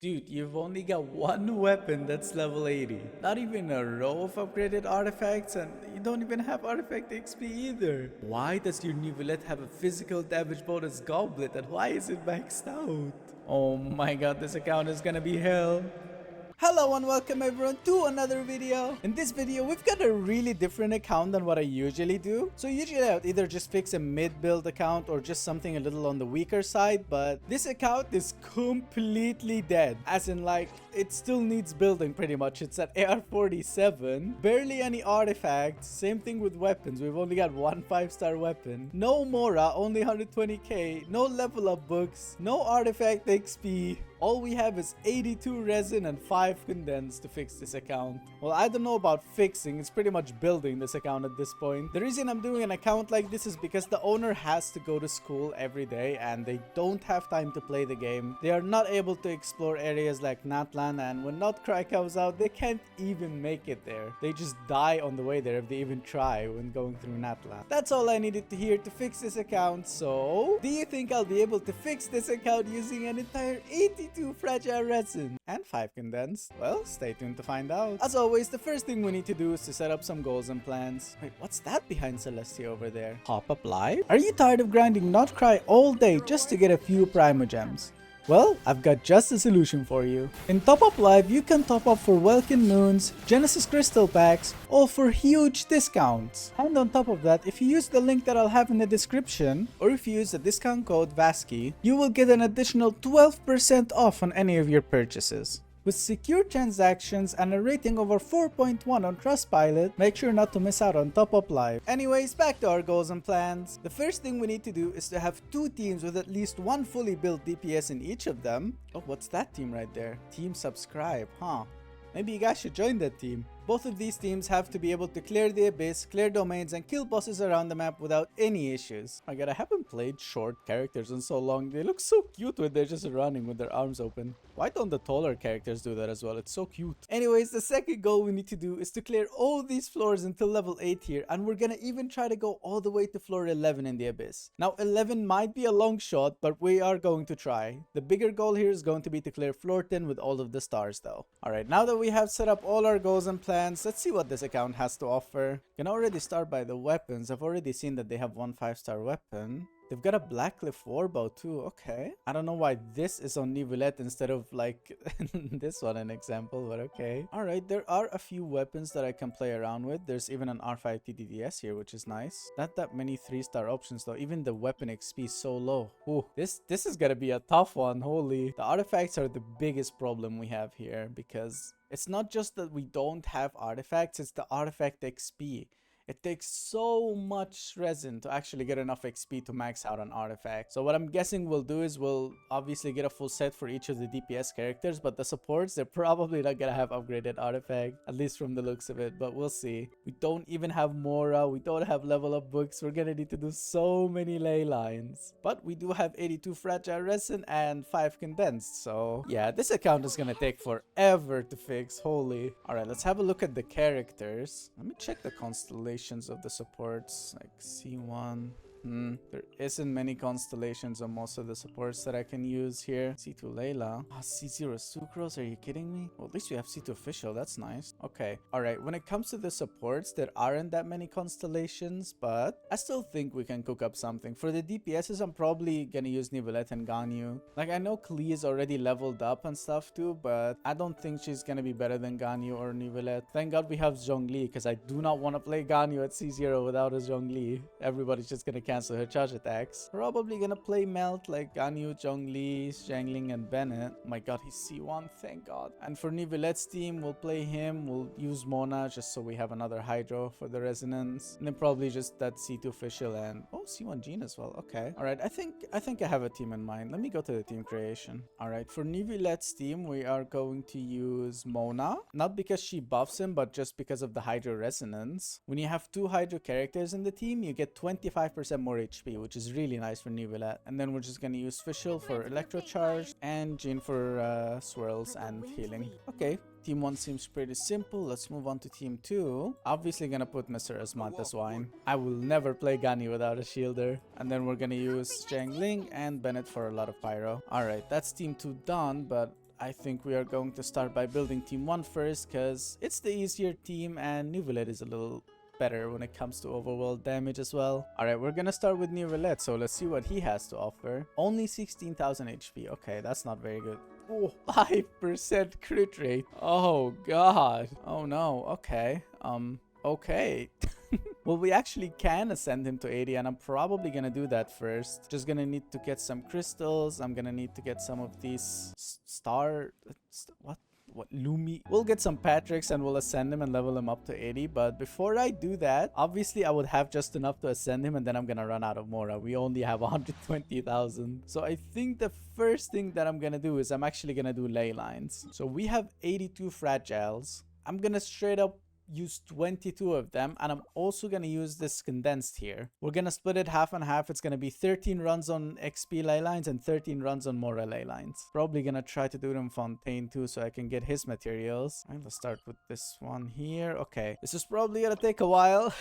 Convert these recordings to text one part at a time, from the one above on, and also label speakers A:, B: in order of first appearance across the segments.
A: Dude, you've only got one weapon that's level 80. Not even a row of upgraded artifacts, and you don't even have artifact XP either. Why does your Neuvillette have a physical damage bonus goblet, and why is it maxed out? Oh my god, this account is gonna be hell. Hello and welcome everyone to another video. In this video, we've got a really different account than what I usually do. So usually I would either just fix a mid-build account or just something a little on the weaker side, but this account is completely dead. As in like, it still needs building pretty much. It's at AR 47, barely any artifacts, same thing with weapons. We've only got one 5-star weapon. No Mora, only 120k, no level up books, no artifact XP. All we have is 82 resin and 5 condensed to fix this account. Well, I don't know about fixing, it's pretty much building this account at this point. The reason I'm doing an account like this is because the owner has to go to school every day and they don't have time to play the game. They are not able to explore areas like Natlan, and when Nutcry comes out, they can't even make it there. They just die on the way there if they even try when going through Natlan. That's all I needed to hear to fix this account, so do you think I'll be able to fix this account using an entire 82 fragile resin and 5 condensed? Well, stay tuned to find out. As always, the first thing we need to do is to set up some goals and plans. Wait, what's that behind Celestia over there? Pop up live? Are you tired of grinding Notcry all day just to get a few Primogems? Well, I've got just a solution for you. In Top Up Live, you can top up for Welkin Moons, Genesis Crystal Packs, all for huge discounts. And on top of that, if you use the link that I'll have in the description, or if you use the discount code VASKI, you will get an additional 12% off on any of your purchases. With secure transactions and a rating over 4.1 on Trustpilot, make sure not to miss out on Top Up Live. Anyways, back to our goals and plans. The first thing we need to do is to have 2 teams with at least one fully built DPS in each of them. Oh, what's that team right there? Team Subscribe, huh? Maybe you guys should join that team. Both of these teams have to be able to clear the abyss, clear domains, and kill bosses around the map without any issues. My god, I haven't played short characters in so long. They look so cute when they're just running with their arms open. Why don't the taller characters do that as well? It's so cute. Anyways, the second goal we need to do is to clear all these floors until level 8 here, and we're gonna even try to go all the way to floor 11 in the abyss. Now, 11 might be a long shot, but we are going to try. The bigger goal here is going to be to clear floor 10 with all of the stars though. Alright, now that we have set up all our goals and plans, let's see what this account has to offer. Can already start by the weapons. I've already seen that they have one 5-star weapon. They've got a Blackcliff Warbow too, okay. I don't know why this is on Neuvillette instead of like this one an example, but okay. Alright, there are a few weapons that I can play around with. There's even an R5 TDDS here, which is nice. Not that many 3-star options though. Even the weapon XP is so low. Ooh, this is gonna be a tough one, holy. The artifacts are the biggest problem we have here because it's not just that we don't have artifacts, it's the artifact XP. It takes so much resin to actually get enough XP to max out an artifact. So what I'm guessing we'll do is we'll obviously get a full set for each of the DPS characters, but the supports, they're probably not gonna have upgraded artifact, at least from the looks of it, but we'll see. We don't even have Mora, we don't have level up books, we're gonna need to do so many ley lines. But we do have 82 fragile resin and 5 condensed, so yeah, this account is gonna take forever to fix, holy. Alright, let's have a look at the characters. Let me check the constellation of the supports, like C1. There isn't many constellations on most of the supports that I can use here. C2 Layla. C0 Sucrose, are you kidding me? Well, at least we have C2 Official, that's nice. Okay, alright, when it comes to the supports, there aren't that many constellations, but I still think we can cook up something. For the DPSs, I'm probably gonna use Neuvillette and Ganyu. Like, I know Klee is already leveled up and stuff too, but I don't think she's gonna be better than Ganyu or Neuvillette. Thank god we have Zhongli, because I do not want to play Ganyu at C0 without a Zhongli. Everybody's just gonna cancel her charge attacks. Probably gonna play Melt like Ganyu, Zhongli, Xiangling, and Bennett. Oh my god, he's C1, thank god. And for Neuvillette's team, we'll play him. We'll use Mona just so we have another Hydro for the resonance. And then probably just that C2 official and oh, C1 Jean as well. Okay. Alright, I think I have a team in mind. Let me go to the team creation. Alright, for Neuvillette's team, we are going to use Mona. Not because she buffs him, but just because of the Hydro resonance. When you have 2 Hydro characters in the team, you get 25% more HP, which is really nice for Neuvillette. And then we're just gonna use Fischl for Electro Charge and Jean for Swirls and Healing. Okay, Team 1 seems pretty simple. Let's move on to Team 2. Obviously gonna put Mr. Asmat as Wine. I will never play Gani without a shielder. And then we're gonna use Xiangling and Bennett for a lot of Pyro. Alright, that's Team 2 done, but I think we are going to start by building team 1 first, because it's the easier team and Nuvelet is a little better when it comes to overworld damage as well. Alright, we're gonna start with Nuvelet, so let's see what he has to offer. Only 16,000 HP. Okay, that's not very good. Oh, 5% crit rate. Oh god. Oh no. Okay. Okay. Well, we actually can ascend him to 80, and I'm probably gonna do that first. Just gonna need to get some crystals. I'm gonna need to get some of these what Lumi. We'll get some Patricks and we'll ascend him and level him up to 80. But before I do that, obviously I would have just enough to ascend him, and then I'm gonna run out of Mora. We only have 120,000. So I think the first thing that I'm gonna do is I'm actually gonna do ley lines. So we have 82 fragiles. I'm gonna straight up use 22 of them, and I'm also gonna use this condensed here. We're gonna split it half and half. It's gonna be 13 runs on XP ley lines and 13 runs on Mora ley lines. Probably gonna try to do it in Fontaine too, so I can get his materials. Alright, let's start with this one here. Okay, this is probably gonna take a while.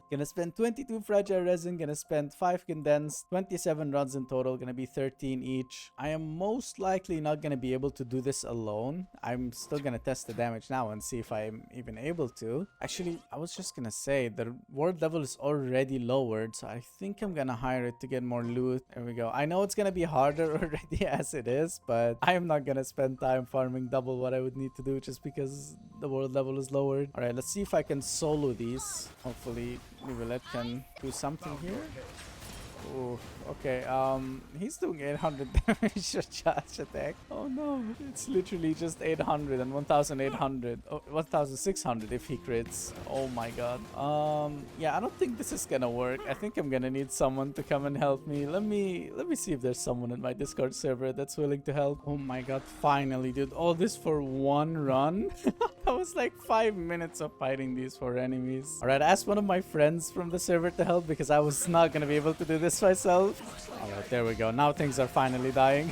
A: Gonna spend 22 fragile resin, gonna spend 5 condensed, 27 runs in total, gonna be 13 each. I am most likely not gonna be able to do this alone. I'm still gonna test the damage now and see if I'm even able to. Actually, I was just gonna say the world level is already lowered, so I think I'm gonna hire it to get more loot. There we go. I know it's gonna be harder already as it is, but I am not gonna spend time farming double what I would need to do just because the world level is lowered. All right, let's see if I can solo these. Hopefully Nuvelet can do something here. Oh, okay. He's doing 800 damage to charge attack. Oh no, it's literally just 800 and 1,800. Oh, 1,600 if he crits. Oh my god. Yeah, I don't think this is gonna work. I think I'm gonna need someone to come and help me. Let me see if there's someone in my Discord server that's willing to help. Oh my god, finally, dude. All this for one run? That was like 5 minutes of fighting these 4 enemies. Alright, I asked one of my friends from the server to help because I was not gonna be able to do this myself. Alright, there we go. Now things are finally dying.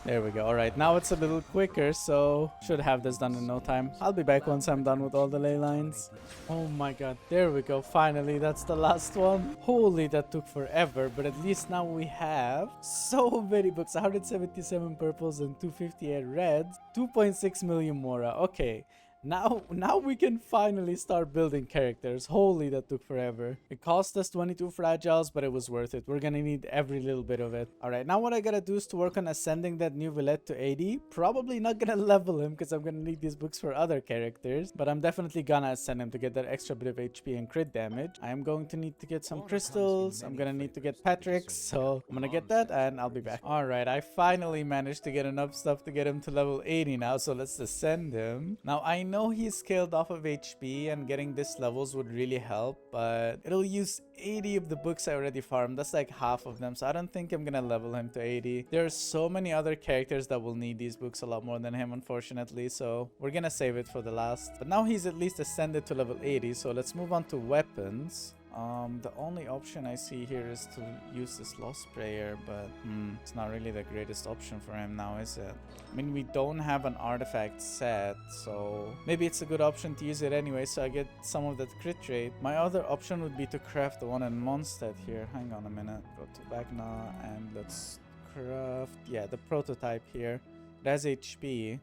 A: There we go. Alright, now it's a little quicker, so should have this done in no time. I'll be back once I'm done with all the ley lines. Oh my god, there we go. Finally, that's the last one. Holy, that took forever, but at least now we have so many books. 177 purples and 258 reds. 2.6 million Mora. Okay. Now we can finally start building characters. Holy, that took forever. It cost us 22 fragiles, but it was worth it. We're gonna need every little bit of it. Alright, now what I gotta do is to work on ascending that Nuvelet to 80. Probably not gonna level him because I'm gonna need these books for other characters. But I'm definitely gonna ascend him to get that extra bit of HP and crit damage. I am going to need to get some crystals. I'm gonna need to get Patricks. So I'm gonna get that and I'll be back. Alright, I finally managed to get enough stuff to get him to level 80 now. So let's ascend him. Now I know he's scaled off of HP and getting this levels would really help, but it'll use 80 of the books I already farmed. That's like half of them, so I don't think I'm gonna level him to 80. There are so many other characters that will need these books a lot more than him, unfortunately, so we're gonna save it for the last. But now he's at least ascended to level 80, so let's move on to weapons. The only option I see here is to use this Lost Sprayer, but it's not really the greatest option for him now, is it? I mean, we don't have an artifact set, so maybe it's a good option to use it anyway, so I get some of that crit rate. My other option would be to craft the one in Mondstadt here. Hang on a minute. Go to Bagna and let's craft, yeah, the prototype here. It has HP.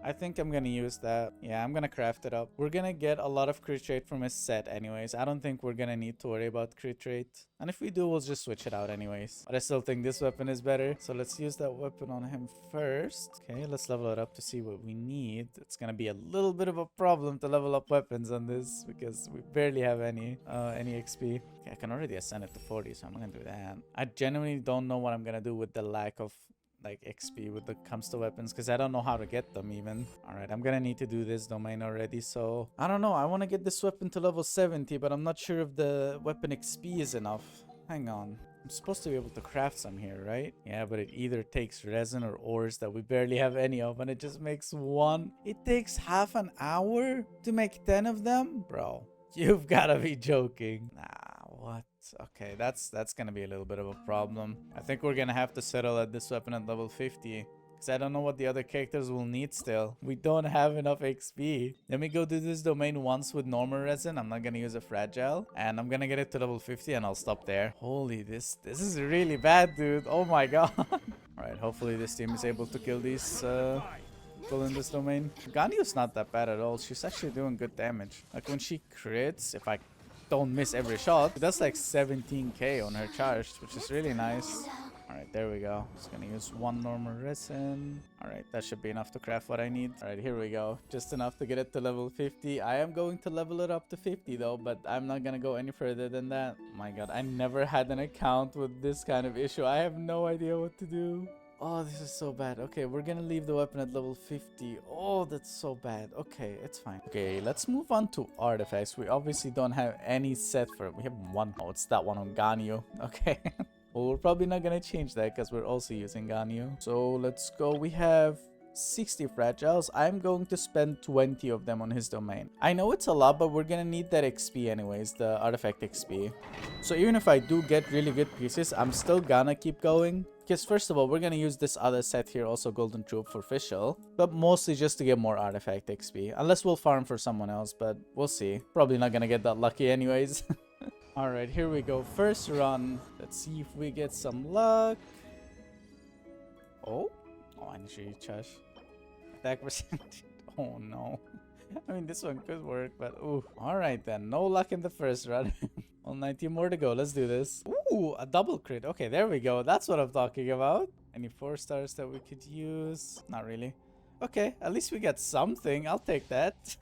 A: I think I'm gonna use that. Yeah, I'm gonna craft it up. We're gonna get a lot of crit rate from his set anyways. I don't think we're gonna need to worry about crit rate. And if we do, we'll just switch it out anyways. But I still think this weapon is better. So let's use that weapon on him first. Okay, let's level it up to see what we need. It's gonna be a little bit of a problem to level up weapons on this because we barely have any XP. Okay, I can already ascend it to 40, so I'm gonna do that. I genuinely don't know what I'm gonna do with the lack of like XP when it comes to weapons because I don't know how to get them even. Alright, I'm gonna need to do this domain already, so I don't know. I want to get this weapon to level 70, but I'm not sure if the weapon XP is enough. Hang on, I'm supposed to be able to craft some here, right? Yeah, but it either takes resin or ores that we barely have any of, and it just makes one. It takes half an hour to make 10 of them? Bro, you've gotta be joking. Nah, what? Okay, that's gonna be a little bit of a problem. I think we're gonna have to settle at this weapon at level 50 because I don't know what the other characters will need still. We don't have enough XP. Let me go do this domain once with normal resin. I'm not gonna use a fragile, and I'm gonna get it to level 50 and I'll stop there. Holy, this is really bad, dude. Oh my god. All right, hopefully this team is able to kill these pull in this domain. Ganyu's not that bad at all. She's actually doing good damage. Like when she crits, if I don't miss every shot, it does like 17k on her charged, which is really nice. Alright, there we go. Just gonna use one normal resin. Alright, that should be enough to craft what I need. Alright, here we go. Just enough to get it to level 50. I am going to level it up to 50 though, but I'm not gonna go any further than that. My god, I never had an account with this kind of issue. I have no idea what to do. Oh, this is so bad. Okay, we're gonna leave the weapon at level 50. Oh, that's so bad. Okay, it's fine. Okay, let's move on to artifacts. We obviously don't have any set for it. We have one. Oh, it's that one on Ganyu. Okay. Well, we're probably not gonna change that because we're also using Ganyu. So let's go. We have 60 fragiles. I'm going to spend 20 of them on his domain. I know it's a lot, but we're gonna need that XP anyways, the artifact XP. So even if I do get really good pieces, I'm still gonna keep going. Because first of all, we're gonna use this other set here, also Golden Troop for official, but mostly just to get more artifact XP. Unless we'll farm for someone else, but we'll see. Probably not gonna get that lucky anyways. Alright, here we go. First run. Let's see if we get some luck. Oh, I need to charge. Attack percentage. Oh no. I mean, this one could work, but ooh. Alright then, no luck in the first run. Well, 19 more to go. Let's do this. Ooh, a double crit. Okay, there we go. That's what I'm talking about. Any 4 stars that we could use? Not really. Okay, at least we got something. I'll take that.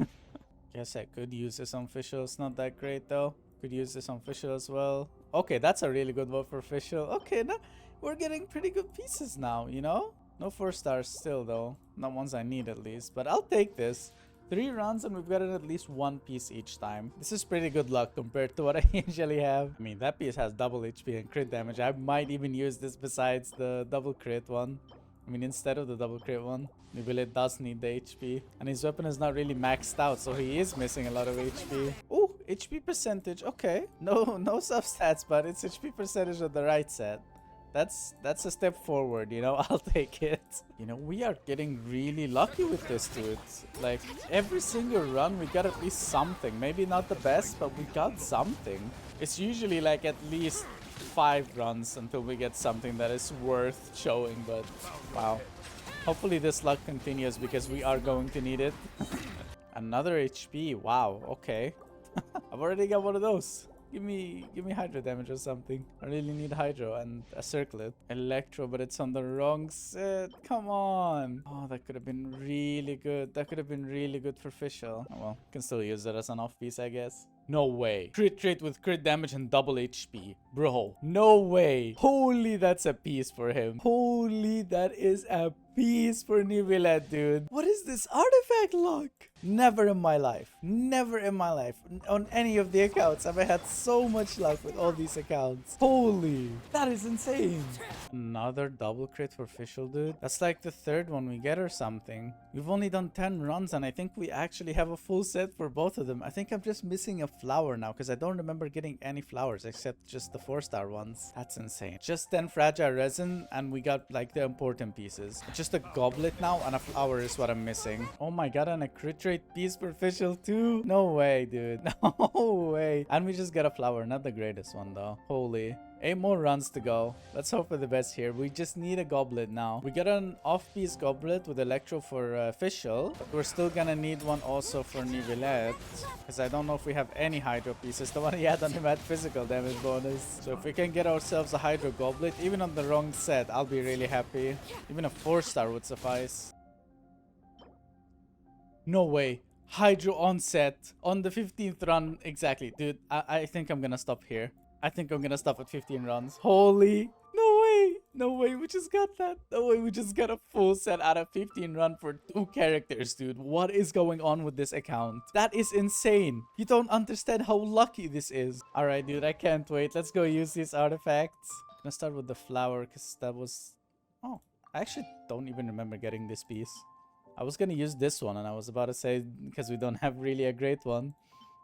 A: Guess I could use this on official. It's not that great though. Could use this on official as well. Okay, that's a really good one for official. Okay, now we're getting pretty good pieces now, you know? No 4 stars still though. Not ones I need at least. But I'll take this. 3 runs and we've gotten at least 1 piece each time. This is pretty good luck compared to what I usually have. I mean, that piece has double HP and crit damage. I might even use this besides the double crit one. I mean, instead of the double crit one. Maybe it does need the HP. And his weapon is not really maxed out, so he is missing a lot of HP. Ooh, HP percentage. Okay. No substats, but it's HP percentage of the right set. That's a step forward, you know. I'll take it. You know, we are getting really lucky with this dude. Like every single run we got at least something. Maybe not the best, but we got something. It's usually like at least 5 runs until we get something that is worth showing, but wow. Hopefully this luck continues because we are going to need it. Another HP. Wow, okay. I've already got one of those. Give me hydro damage or something. I really need hydro and a circlet. Electro, but it's on the wrong set. Come on. Oh, that could have been really good. That could have been really good for official. Oh well, can still use it as an off piece, I guess. No way. Crit with crit damage and double HP. Bro, no way. Holy, that's a piece for him. Holy, that is a piece for Nivelet, dude. What is this artifact luck? Never in my life. Never in my life. On any of the accounts have I had so much luck with all these accounts. Holy, that is insane. Another double crit for official, dude. That's like the 3rd one we get or something. We've only done 10 runs and I think we actually have a full set for both of them. I think I'm just missing a flower now because I don't remember getting any flowers except just the 4-star ones. That's insane. Just 10 fragile resin and we got like the important pieces. Just a goblet now and a flower is what I'm missing. Oh my god, and a crit rate piece for official too? No way, dude. No way. And we just got a flower. Not the greatest one though. Holy. 8 more runs to go. Let's hope for the best here. We just need a goblet now. We got an off-piece goblet with electro for official. But we're still gonna need one also for Nivelet. Because I don't know if we have any hydro pieces. The one he had on him had physical damage bonus. So if we can get ourselves a hydro goblet, even on the wrong set, I'll be really happy. Even a 4-star would suffice. No way. Hydro on set. On the 15th run. Exactly. Dude, I think I'm gonna stop here. I think I'm gonna stop at 15 runs. Holy. No way. No way we just got that. No way we just got a full set out of 15 run for 2 characters, dude. What is going on with this account? That is insane. You don't understand how lucky this is. Alright, dude. I can't wait. Let's go use these artifacts. I'm gonna start with the flower because that was... Oh, I actually don't even remember getting this piece. I was gonna use this one and I was about to say because we don't have really a great one.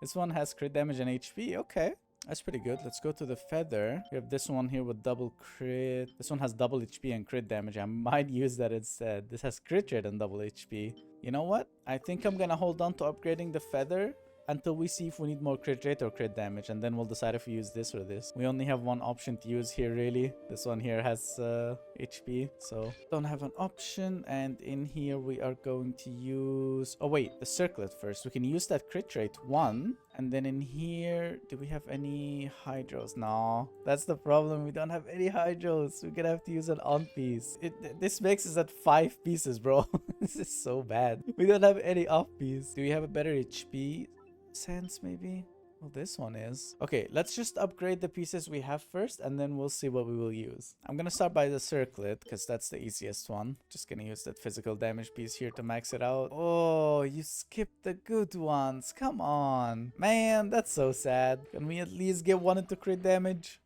A: This one has crit damage and HP. Okay. That's pretty good. Let's go to the feather. We have this one here with double crit. This one has double HP and crit damage. I might use that instead. This has crit rate and double HP. You know what? I think I'm gonna hold on to upgrading the feather until we see if we need more crit rate or crit damage, and then we'll decide if we use this or this. We only have one option to use here, really. This one here has HP, so don't have an option. And in here we are going to use, oh wait, the circlet first. We can use that crit rate 1, and then in here, do we have any hydros? No, that's the problem. We don't have any hydros. We're gonna have to use an on piece. This makes us at 5 pieces, bro. This is so bad. We don't have any off piece. Do we have a better HP sense, maybe? Well, this one is. Okay, let's just upgrade the pieces we have first, and then we'll see what we will use. I'm gonna start by the circlet, because that's the easiest one. Just gonna use that physical damage piece here to max it out. Oh, you skipped the good ones. Come on. Man, that's so sad. Can we at least get one into crit damage?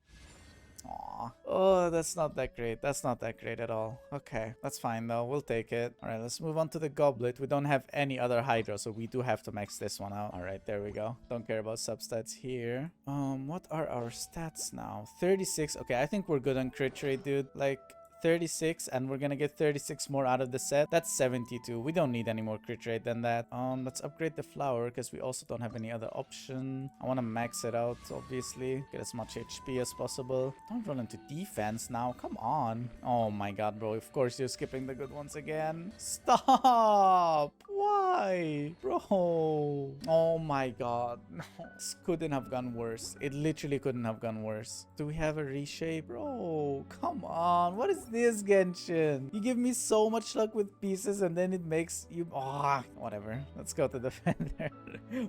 A: Aw. Oh, that's not that great. That's not that great at all. Okay, that's fine though. We'll take it. All right, let's move on to the goblet. We don't have any other hydro, so we do have to max this one out. All right, there we go. Don't care about substats here. What are our stats now? 36. Okay, I think we're good on crit rate, dude. Like 36, and we're gonna get 36 more out of the set. That's 72. We don't need any more crit rate than that. Let's upgrade the flower, because we also don't have any other option. I want to max it out, obviously. Get as much HP as possible. Don't run into defense now. Come on. Oh my god, bro. Of course you're skipping the good ones again. Stop. Why? Bro. Oh my god. No. This couldn't have gone worse. It literally couldn't have gone worse. Do we have a reshape? Bro, come on. What is this, Genshin? You give me so much luck with pieces, and then it makes you... Ah, whatever. Let's go to defender.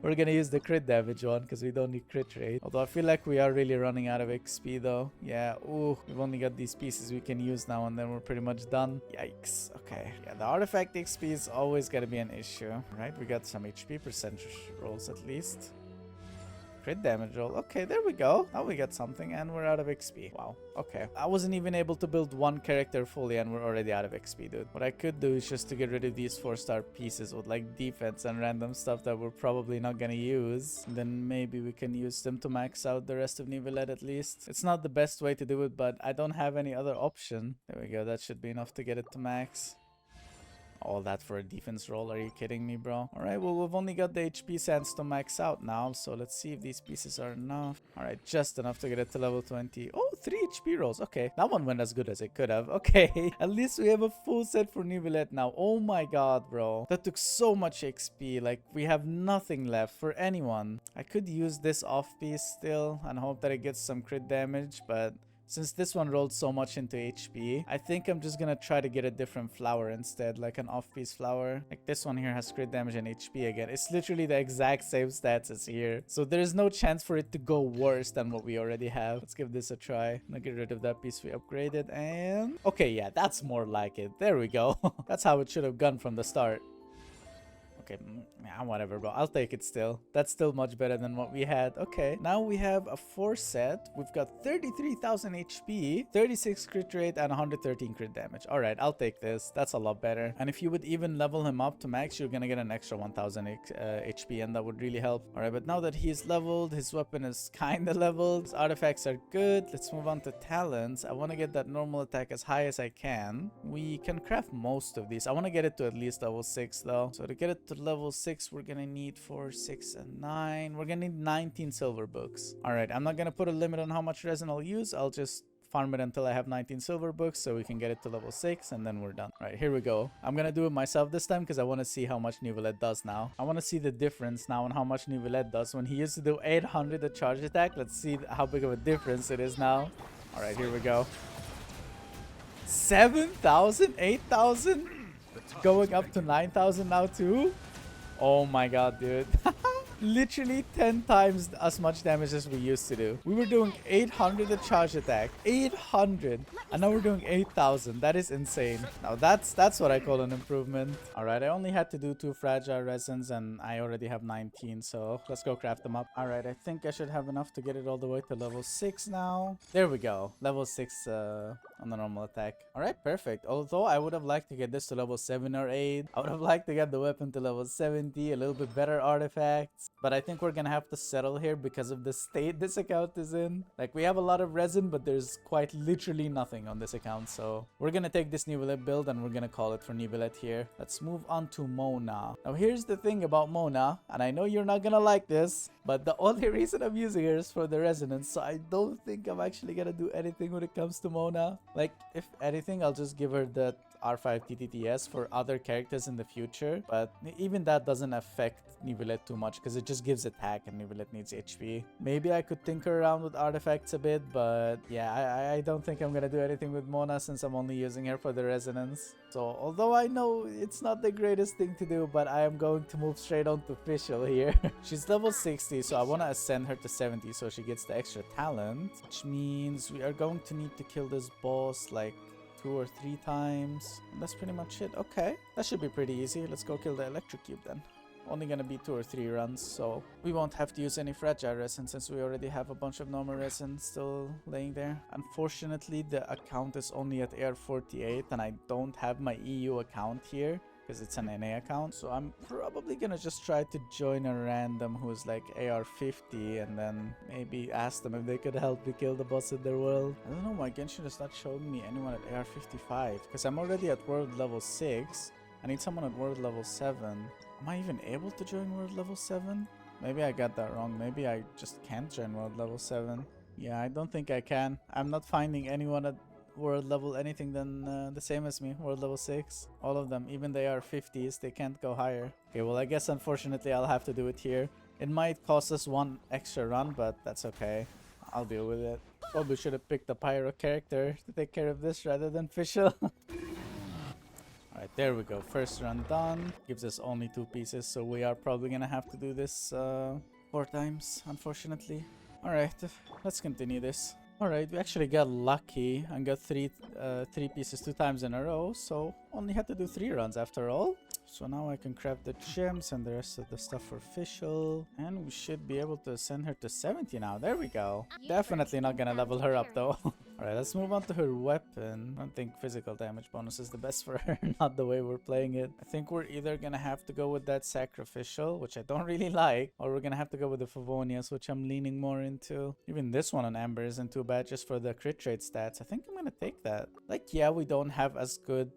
A: We're gonna use the crit damage one, because we don't need crit rate. Although I feel like we are really running out of XP, though. Yeah, ooh. We've only got these pieces we can use now, and then we're pretty much done. Yikes. Okay. Yeah, the artifact XP is always gonna be an issue. Right, we got some HP percentage rolls at least. Crit damage roll. Okay, there we go. Now we got something, and we're out of XP. Wow. Okay. I wasn't even able to build one character fully, and we're already out of XP, dude. What I could do is just to get rid of these 4-star pieces with like defense and random stuff that we're probably not gonna use. And then maybe we can use them to max out the rest of Nivelette at least. It's not the best way to do it, but I don't have any other option. There we go. That should be enough to get it to max. All that for a defense roll? Are you kidding me, bro? All right, well, we've only got the HP sense to max out now, so let's see if these pieces are enough. All right, just enough to get it to level 20. Oh, 3 HP rolls. Okay, that one went as good as it could have. Okay, at least we have a full set for Nivelette now. Oh my god, bro. That took so much XP. Like, we have nothing left for anyone. I could use this off piece still and hope that it gets some crit damage, but... since this one rolled so much into HP, I think I'm just gonna try to get a different flower instead, like an off-piece flower. Like this one here has crit damage and HP again. It's literally the exact same stats as here. So there's no chance for it to go worse than what we already have. Let's give this a try. I'm gonna get rid of that piece we upgraded and... okay, yeah, that's more like it. There we go. That's how it should have gone from the start. Okay, yeah, whatever, bro. I'll take it still. That's still much better than what we had. Okay, now we have a 4 set. We've got 33,000 HP, 36 crit rate, and 113 crit damage. All right, I'll take this. That's a lot better. And if you would even level him up to max, you're gonna get an extra 1,000 HP, and that would really help. All right, but now that he's leveled, his weapon is kind of leveled. His artifacts are good. Let's move on to talents. I want to get that normal attack as high as I can. We can craft most of these. I want to get it to at least level 6, though. So to get it to level 6, we're gonna need 4, 6, and 9. We're gonna need 19 silver books. All right, I'm not gonna put a limit on how much resin I'll use. I'll just farm it until I have 19 silver books so we can get it to level 6, and then we're done. All right, here we go. I'm gonna do it myself this time because I want to see how much Nivelette does now. I want to see the difference now on how much Nivelette does. When he used to do 800 a charge attack, let's see how big of a difference it is now. All right, here we go. 7,000, 8,000, going up to 9,000 now too. Oh my god, dude. Literally 10 times as much damage as we used to do. We were doing 800 a charge attack. 800. And now we're doing 8,000. That is insane. Now that's what I call an improvement. Alright, I only had to do 2 fragile resins and I already have 19. So let's go craft them up. Alright, I think I should have enough to get it all the way to level 6 now. There we go. Level 6 on the normal attack. Alright, perfect. Although I would have liked to get this to level 7 or 8. I would have liked to get the weapon to level 70. A little bit better artifacts. But I think we're gonna have to settle here because of the state this account is in. Like, we have a lot of resin, but there's quite literally nothing on this account. So we're gonna take this Nivelet build and we're gonna call it for Nivelet here. Let's move on to Mona. Now here's the thing about Mona, and I know you're not gonna like this, but the only reason I'm using her is for the resonance. So I don't think I'm actually gonna do anything when it comes to Mona. Like, if anything, I'll just give her the R5 TTTS for other characters in the future, but even that doesn't affect Nivelet too much because it just gives attack and Nivelet needs HP. Maybe I could tinker around with artifacts a bit, but yeah, I don't think I'm gonna do anything with Mona since I'm only using her for the resonance. So although I know it's not the greatest thing to do, but I am going to move straight on to Fischl here. She's level 60, so I want to ascend her to 70 so she gets the extra talent, which means we are going to need to kill this boss like 2 or 3 times. And that's pretty much it. Okay, that should be pretty easy. Let's go kill the electric cube then. Only gonna be 2 or 3 runs, so we won't have to use any fragile resin since we already have a bunch of normal resin still laying there. Unfortunately, the account is only at AR48 and I don't have my EU account here because it's an NA account, so I'm probably gonna just try to join a random who's like AR50 and then maybe ask them if they could help me kill the boss in their world. I don't know why Genshin is not showing me anyone at AR55 because I'm already at world level 6. I need someone at world level 7. Am I even able to join world level 7? Maybe I got that wrong. Maybe I just can't join world level 7. Yeah, I don't think I can. I'm not finding anyone at world level anything than the same as me, world level 6. All of them, even they are 50s, they can't go higher. Okay, well I guess unfortunately I'll have to do it here. It might cost us 1 extra run, but that's okay. I'll deal with it. Probably should have picked a pyro character to take care of this rather than Fischl. Alright, there we go. First run done. Gives us only 2 pieces, so we are probably gonna have to do this 4 times, unfortunately. Alright, let's continue this. Alright, we actually got lucky and got 3 pieces 2 times in a row, so only had to do 3 runs after all. So now I can craft the gems and the rest of the stuff for Fischl. And we should be able to send her to 70 now. There we go. Definitely not gonna level her up though. Alright, let's move on to her weapon. I don't think physical damage bonus is the best for her, not the way we're playing it. I think we're either gonna have to go with that sacrificial, which I don't really like, or we're gonna have to go with the Favonius, which I'm leaning more into. Even this one on Amber isn't too bad just for the crit rate stats. I think I'm gonna take that. Like, yeah, we don't have as good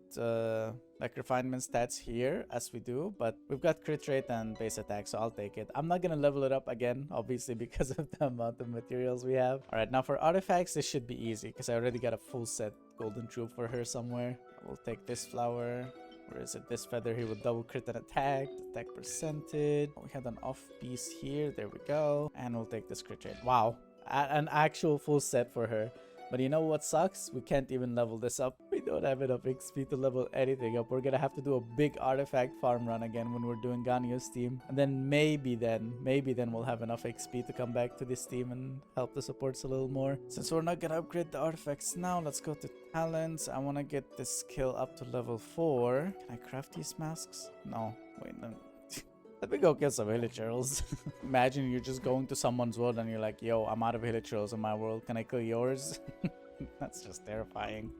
A: like refinement stats here as we do, but we've got crit rate and base attack, so I'll take it. I'm not gonna level it up again, obviously, because of the amount of materials we have. All right, now for artifacts, this should be easy because I already got a full set golden troop for her somewhere. We'll take this flower. Or is it this feather here with double crit and attack percentage? We had an off piece here. There we go. And we'll take this crit rate. Wow, an actual full set for her. But you know what sucks? We can't even level this up. We don't have enough XP to level anything up. We're gonna have to do a big artifact farm run again when we're doing Ganyu's team. And then maybe then we'll have enough XP to come back to this team and help the supports a little more. Since we're not gonna upgrade the artifacts now, let's go to talents. I wanna get this skill up to level 4. Can I craft these masks? No. Wait, no. Let me go get some villagers. Imagine you're just going to someone's world and you're like, yo, I'm out of villagers in my world. Can I kill yours? That's just terrifying.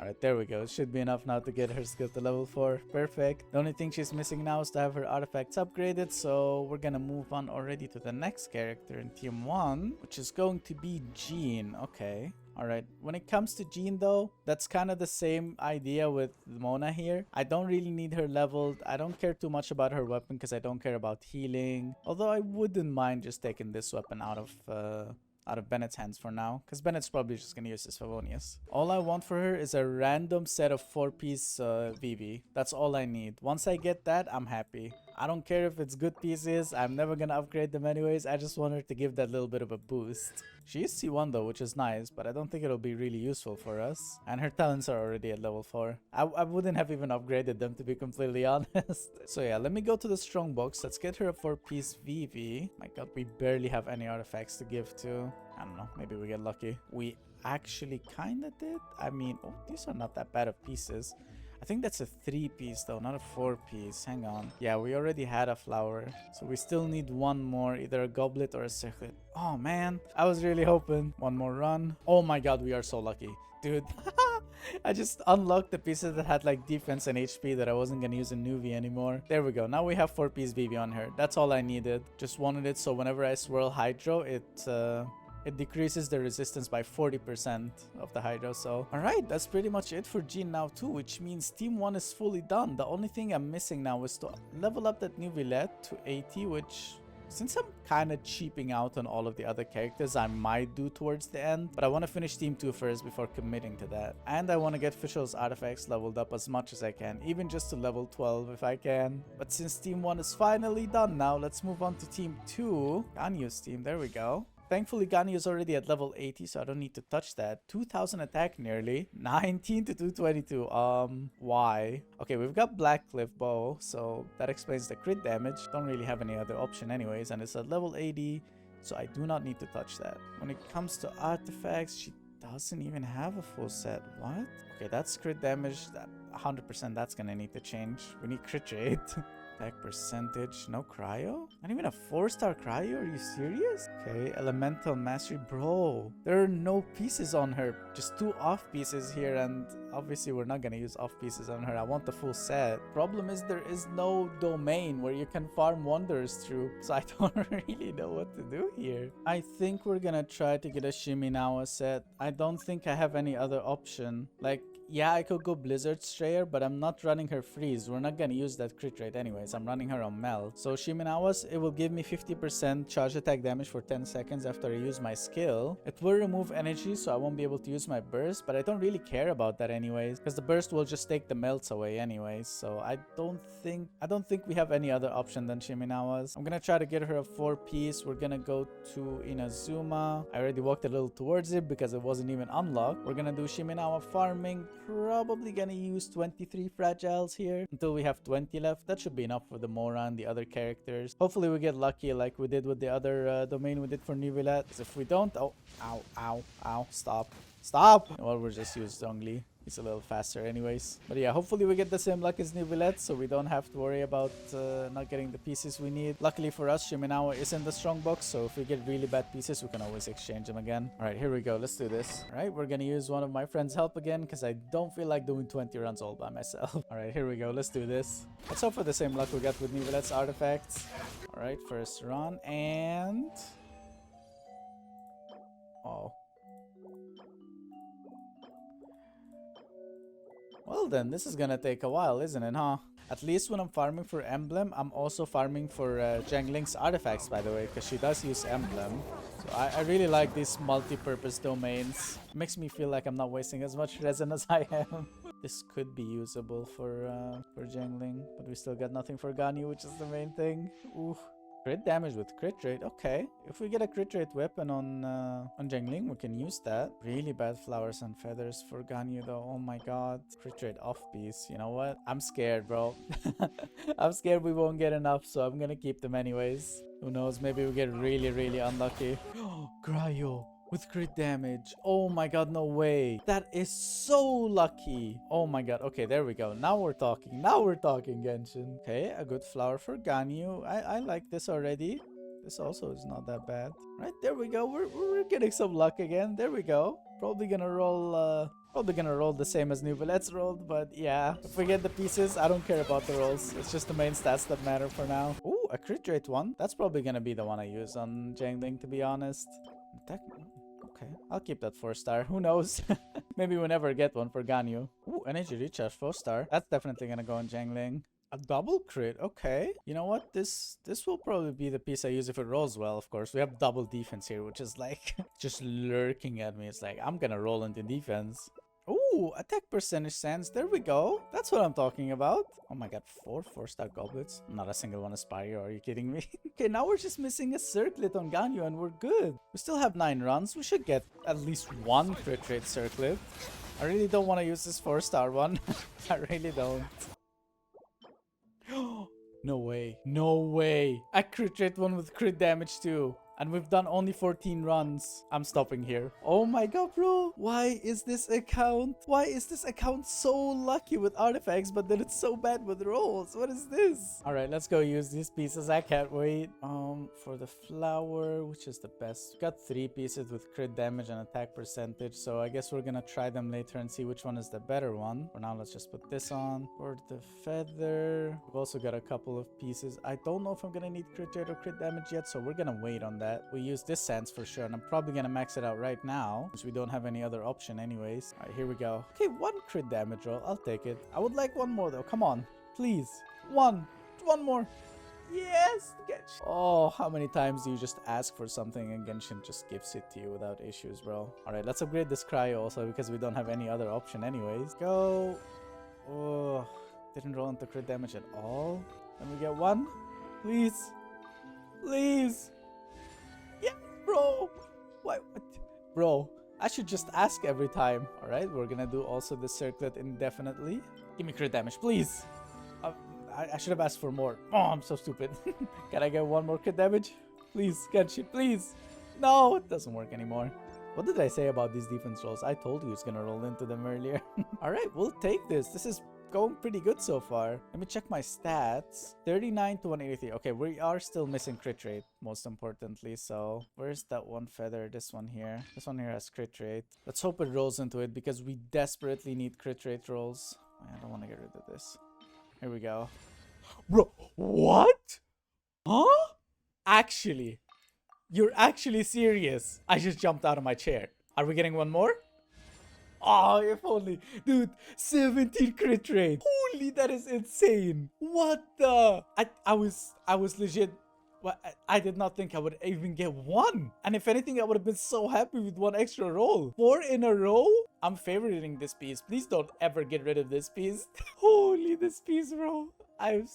A: Alright, there we go. It should be enough now to get her skill to level 4. Perfect. The only thing she's missing now is to have her artifacts upgraded. So we're gonna move on already to the next character in Team 1, which is going to be Jean. Okay. Alright, when it comes to Jean though, that's kind of the same idea with Mona here. I don't really need her leveled. I don't care too much about her weapon because I don't care about healing. Although I wouldn't mind just taking this weapon out of Bennett's hands for now, because Bennett's probably just gonna use his Favonius. All I want for her is a random set of 4-piece VV. That's all I need. Once I get that, I'm happy. I don't care if it's good pieces. I'm never gonna upgrade them anyways. I just want her to give that little bit of a boost. She is C1 though, which is nice, but I don't think it'll be really useful for us. And her talents are already at level 4. I wouldn't have even upgraded them, to be completely honest. So yeah, let me go to the strong box. Let's get her a 4-piece VV. My god, we barely have any artifacts to give to. I don't know, maybe we get lucky. We actually kinda did. I mean, oh, these are not that bad of pieces. I think that's a 3-piece though, not a 4-piece. Hang on. Yeah, we already had a flower. So we still need one more, either a goblet or a circlet. Oh man, I was really hoping. One more run. Oh my god, we are so lucky. Dude, I just unlocked the pieces that had like defense and HP that I wasn't gonna use in Nuvi anymore. There we go. Now we have 4-piece BB on her. That's all I needed. Just wanted it so whenever I swirl Hydro, it decreases the resistance by 40% of the Hydro. So, alright, that's pretty much it for Jean now too, which means Team 1 is fully done. The only thing I'm missing now is to level up that new Villette to 80, which... since I'm kind of cheaping out on all of the other characters, I might do towards the end. But I want to finish Team 2 first before committing to that. And I want to get Fischl's artifacts leveled up as much as I can. Even just to level 12 if I can. But since Team 1 is finally done now, let's move on to Team 2. Ganyu's team, there we go. Thankfully, Ganyu is already at level 80, so I don't need to touch that. 2000 attack nearly. 19 to 222. Why? Okay, we've got Black Cliff Bow, so that explains the crit damage. Don't really have any other option anyways, and it's at level 80, so I do not need to touch that. When it comes to artifacts, she doesn't even have a full set. What? Okay, that's crit damage. That 100% that's gonna need to change. We need crit rate. Attack percentage, no cryo? Not even a 4-star cryo? Are you serious? Okay, elemental mastery, bro. There are no pieces on her, just 2 off pieces here, and obviously we're not gonna use off pieces on her. I want the full set. Problem is there is no domain where you can farm wonders through, so I don't really know what to do here. I think we're gonna try to get a Shiminawa set. I don't think I have any other option. Like, yeah, I could go Blizzard Strayer, but I'm not running her freeze. We're not gonna use that crit rate anyways. I'm running her on Mel. So Shiminawa's, it will give me 50% charge attack damage for 10 seconds after I use my skill. It will remove energy, so I won't be able to use my burst, but I don't really care about that anyways, because the burst will just take the melts away anyways. So I don't think we have any other option than Shiminawa's. I'm gonna try to get her a 4-piece. We're gonna go to Inazuma. I already walked a little towards it because it wasn't even unlocked. We're gonna do Shiminawa farming. Probably gonna use 23 fragiles here until we have 20 left. That should be enough for the Mora and the other characters. Hopefully we get lucky like we did with the other domain we did for Nivelet. If we don't... oh, ow, ow, ow, stop. Stop! Well, we'll just use Zhongli. He's a little faster anyways. But yeah, hopefully we get the same luck as Nivelet, so we don't have to worry about not getting the pieces we need. Luckily for us, Shiminawa is in the strong box, so if we get really bad pieces, we can always exchange them again. Alright, here we go. Let's do this. Alright, we're gonna use one of my friends' help again, because I don't feel like doing 20 runs all by myself. Alright, here we go. Let's do this. Let's hope for the same luck we got with Nivelet's artifacts. Alright, first run, and... oh. Well then, this is gonna take a while, isn't it, huh? At least when I'm farming for Emblem, I'm also farming for Zhengling's artifacts, by the way, because she does use Emblem. So I really like these multi-purpose domains. It makes me feel like I'm not wasting as much resin as I am. This could be usable for Zhengling, but we still got nothing for Ganyu, which is the main thing. Ooh. Crit damage with crit rate, okay. If we get a crit rate weapon on Zhengling, we can use that. Really bad flowers and feathers for Ganyu though, oh my god. Crit rate off piece, you know what? I'm scared, bro. I'm scared we won't get enough, so I'm gonna keep them anyways. Who knows, maybe we get really, really unlucky. Cryo with crit damage. Oh my god, no way. That is so lucky. Oh my god. Okay, there we go. Now we're talking. Now we're talking, Genshin. Okay, a good flower for Ganyu. I like this already. This also is not that bad. Right, there we go. We're getting some luck again. There we go. Probably gonna roll the same as Nivelet's rolled, but yeah. If we get the pieces, I don't care about the rolls. It's just the main stats that matter for now. Ooh, a crit rate one. That's probably gonna be the one I use on Zhengling, to be honest. Attack. Okay, I'll keep that 4-star. Who knows? Maybe we'll never get one for Ganyu. Ooh, energy recharge 4-star. That's definitely gonna go on Zhengling. A double crit, okay. You know what? This will probably be the piece I use if it rolls well, of course. We have double defense here, which is like just lurking at me. It's like, I'm gonna roll into defense. Ooh, attack percentage sands. There we go. That's what I'm talking about. Oh my god, 4-star goblets. Not a single one Aspire. Are you kidding me? Okay, now we're just missing a circlet on Ganyu and we're good. We still have 9 runs. We should get at least one crit rate circlet. I really don't want to use this 4-star one. I really don't. No way. No way. A crit rate one with crit damage too. And we've done only 14 runs. I'm stopping here. Oh my god, bro. Why is this account so lucky with artifacts, but then it's so bad with rolls? What is this? All right, let's go use these pieces. I can't wait. For the flower, which is the best? We got 3 pieces with crit damage and attack percentage. So I guess we're gonna try them later and see which one is the better one. For now, let's just put this on. For the feather, we've also got a couple of pieces. I don't know if I'm gonna need crit rate or crit damage yet, so we're gonna wait on that. We use this sense for sure, and I'm probably gonna max it out right now because we don't have any other option anyways. All right, here we go. Okay, 1 crit damage roll. I'll take it. I would like 1 more though. Come on, please. One more. Yes, Genshin. Oh, how many times do you just ask for something and Genshin just gives it to you without issues, bro? All right, let's upgrade this cryo also because we don't have any other option anyways. Go. Oh, didn't roll into crit damage at all. Let me get 1, please. Please. Yeah, bro. What? Bro, I should just ask every time. All right, we're gonna do also the circlet indefinitely. Give me crit damage, please. I should have asked for more. Oh, I'm so stupid. Can I get 1 more crit damage? Please, Genshin, please. No, it doesn't work anymore. What did I say about these defense rolls? I told you it's gonna roll into them earlier. All right, we'll take this. This is going pretty good so far. Let me check my stats. 39 to 183. Okay, we are still missing crit rate, most importantly. So where's that one feather? This one here. This one here has crit rate. Let's hope it rolls into it because we desperately need crit rate rolls. I don't want to get rid of this. Here we go. Bro, what? Huh? Actually, you're actually serious. I just jumped out of my chair. Are we getting 1 more? Oh, if only. Dude, 17 crit rate. Holy, that is insane. What the? I was legit. Well, I did not think I would even get 1. And if anything, I would have been so happy with 1 extra roll. 4 in a row? I'm favoriting this piece. Please don't ever get rid of this piece. Holy, this piece, bro.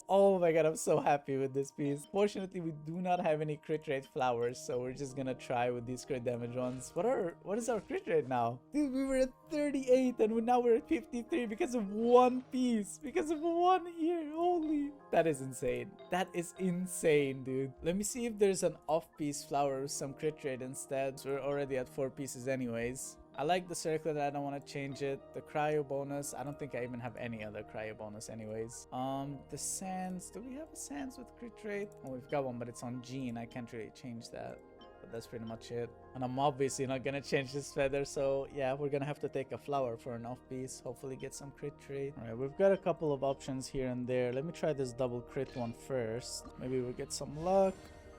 A: Oh my god, I'm so happy with this piece. Fortunately, we do not have any crit rate flowers, so we're just gonna try with these crit damage ones. What is our crit rate now? Dude, we were at 38 and now we're at 53 because of 1 piece. Because of 1 here. Holy. That is insane. That is insane, dude. Let me see if there's an off-piece flower with some crit rate instead. So we're already at 4 pieces anyways. I like the circlet. I don't want to change it. The cryo bonus. I don't think I even have any other cryo bonus anyways. The sands. Do we have a sands with crit rate? Oh, we've got one, but it's on Gene. I can't really change that. But that's pretty much it. And I'm obviously not gonna change this feather. So yeah, we're gonna have to take a flower for an off piece. Hopefully get some crit rate. All right, we've got a couple of options here and there. Let me try this double crit one first. Maybe we'll get some luck.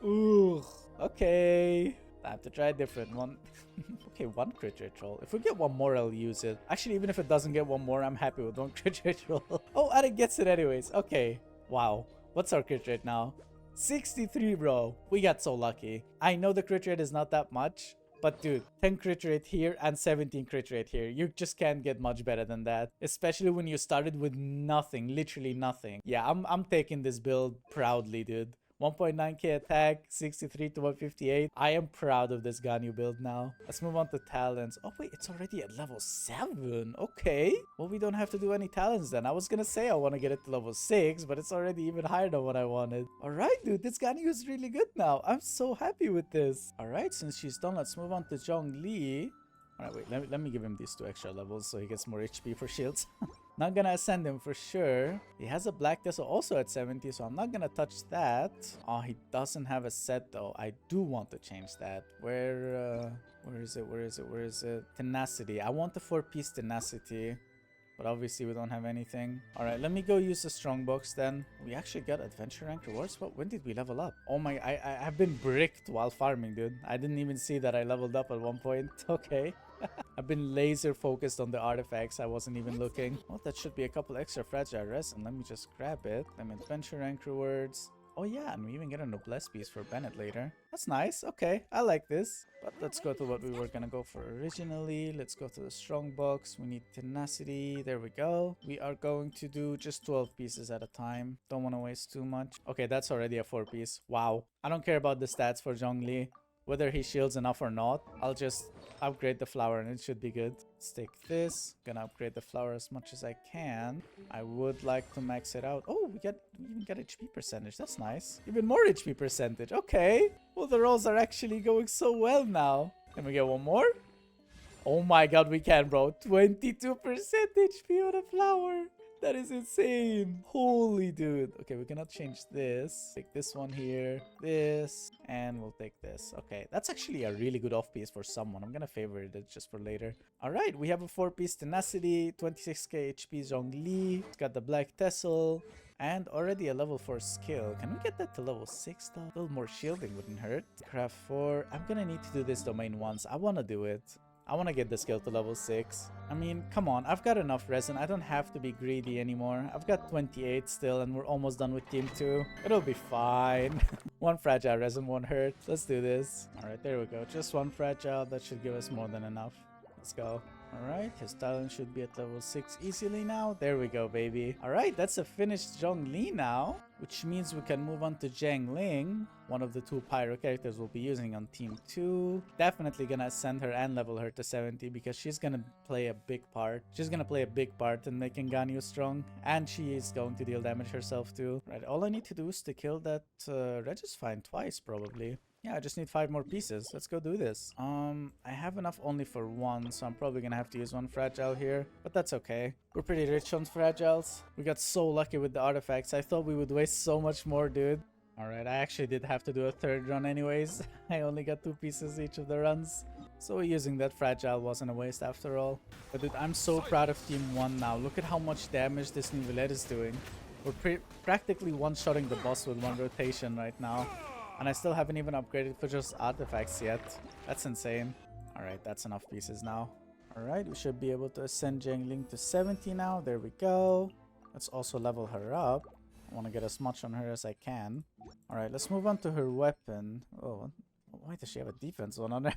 A: Ooh, okay. I have to try a different one. Okay, 1 crit rate roll. If we get 1 more, I'll use it. Actually, even if it doesn't get 1 more, I'm happy with 1 crit rate roll. Oh, and it gets it anyways. Okay. Wow. What's our crit rate now? 63, bro. We got so lucky. I know the crit rate is not that much, but dude, 10 crit rate here and 17 crit rate here. You just can't get much better than that. Especially when you started with nothing, literally nothing. Yeah, I'm taking this build proudly, dude. 1.9k attack, 63 to 158. I am proud of this ganyu build now. Let's move on to talents. Oh wait, it's already at level 7. Okay. Well, we don't have to do any talents then. I was gonna say I want to get it to level 6, but it's already even higher than what I wanted. Alright, dude, this ganyu is really good now. I'm so happy with this. Alright, since she's done, let's move on to Zhongli. Alright, wait, let me give him these 2 extra levels so he gets more HP for shields. Not gonna ascend him for sure. He has a black Tesla also at 70, so I'm not gonna touch that. Oh, he doesn't have a set though. I do want to change that. Where is it? Tenacity. I want the 4-piece tenacity. But obviously we don't have anything. Alright, let me go use the strongbox then. We actually got adventure rank rewards. When did we level up? Oh my, I've been bricked while farming, dude. I didn't even see that I leveled up at one point. Okay. I've been laser focused on the artifacts. I wasn't even looking. Oh, that should be a couple extra fragile resin. Let me just grab it. Them adventure rank rewards. Oh yeah, and we even get a noblesse piece for Bennett later. That's nice. Okay, I like this. But let's go to what we were gonna go for originally. Let's go to the strongbox. We need tenacity. There we go. We are going to do just 12 pieces at a time. Don't want to waste too much. Okay, that's already a 4-piece. Wow. I don't care about the stats for Zhongli. Whether he shields enough or not, I'll just upgrade the flower and it should be good. Let's take this. Gonna upgrade the flower as much as I can. I would like to max it out. Oh, we even got HP percentage. That's nice. Even more HP percentage. Okay. Well, the rolls are actually going so well now. Can we get one more? Oh my god, we can, bro. 22% HP on a flower. That is insane. Holy dude. Okay, we cannot change this. Take this one here, this, and we'll take this. Okay, that's actually a really good off piece for someone. I'm gonna favorite it just for later. All right, we have a 4-piece tenacity, 26k HP Zhongli. It's got the black tassel. And already a level 4 skill. Can we get that to level 6 though? A little more shielding wouldn't hurt. Craft 4. I'm gonna need to do this domain once. I wanna do it. I want to get the skill to level 6. I mean, come on. I've got enough resin. I don't have to be greedy anymore. I've got 28 still and we're almost done with team 2. It'll be fine. One fragile resin won't hurt. Let's do this. Alright, there we go. Just one fragile. That should give us more than enough. Let's go. Alright, his talent should be at level 6 easily now. There we go, baby. Alright, that's a finished Zhongli now. Which means we can move on to Jiangling. One of the 2 pyro characters we'll be using on team 2. Definitely gonna send her and level her to 70 because she's gonna play a big part. She's gonna play a big part in making Ganyu strong. And she is going to deal damage herself too. Right, all I need to do is to kill that Regisfine twice probably. Yeah, I just need 5 more pieces. Let's go do this. I have enough only for 1, so I'm probably gonna have to use 1 fragile here. But that's okay. We're pretty rich on fragiles. We got so lucky with the artifacts. I thought we would waste so much more, dude. Alright, I actually did have to do a 3rd run anyways. I only got 2 pieces each of the runs. So using that fragile wasn't a waste after all. But dude, I'm so proud of team 1 now. Look at how much damage this Nivelette is doing. We're practically one-shotting the boss with 1 rotation right now. And I still haven't even upgraded for just artifacts yet. That's insane. Alright, that's enough pieces now. Alright, we should be able to ascend Jiangling to 70 now. There we go. Let's also level her up. I want to get as much on her as I can. Alright, let's move on to her weapon. Oh, why does she have a defense one on her?